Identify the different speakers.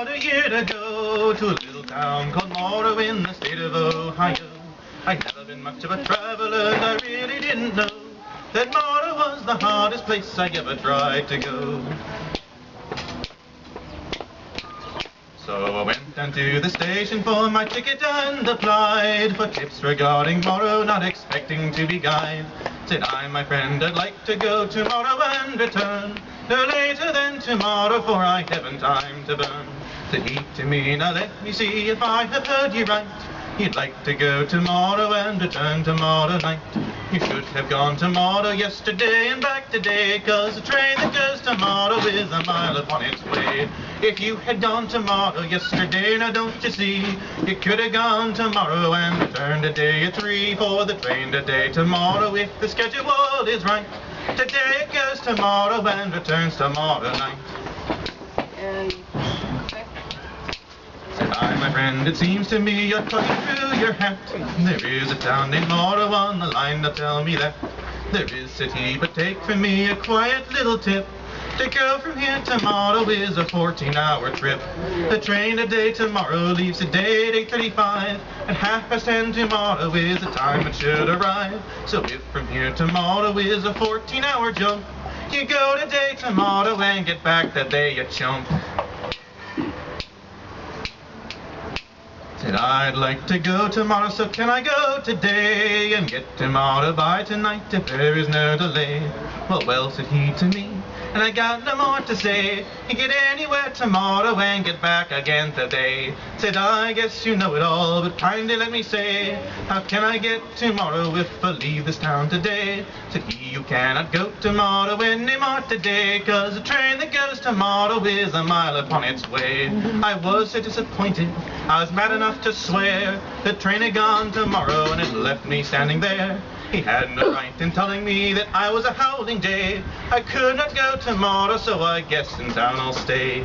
Speaker 1: about a year to go to a little town called Morrow in the state of Ohio. I'd never been much of a traveler, and I really didn't know that Morrow was the hardest place I ever tried to go. So I went down to the station for my ticket and applied for tips regarding Morrow, not expecting to be guide. Said I, my friend, I'd like to go tomorrow and return no later than tomorrow, for I haven't time to burn. Said he to me, now let me see if I have heard you right. You'd like to go tomorrow and return tomorrow night. You should have gone tomorrow yesterday and back today, 'cause the train that goes tomorrow is a mile upon its way. If you had gone tomorrow yesterday, now don't you see, you could have gone tomorrow and returned today at 3 for the train today tomorrow, if the schedule is right. Today it goes tomorrow and returns tomorrow night. Said I, my friend, it seems to me you're talking through your hat. There is a town named Morrow on the line, now tell me that. There is, said he, but take from me a quiet little tip. To go from here to Morrow is a 14-hour trip. The train today tomorrow leaves today at 8:35, and 10:30 tomorrow is the time it should arrive. So if from here to Morrow is a 14-hour jump, you go today tomorrow and get back that day, you chump. Said I'd like to go tomorrow, so can I go today and get tomorrow by tonight if there is no delay? Well, said he to me, and I got no more to say. You get anywhere tomorrow and get back again today. Said I guess you know it all, but kindly let me say, how can I get tomorrow if I leave this town today? Said he, you cannot go tomorrow anymore today, 'cause the train that goes tomorrow is a mile upon its way. I was so disappointed, I was mad enough to swear the train had gone tomorrow and it left me standing there. He had no right in telling me that I was a howling jay. I could not go tomorrow, so I guess in town I'll stay.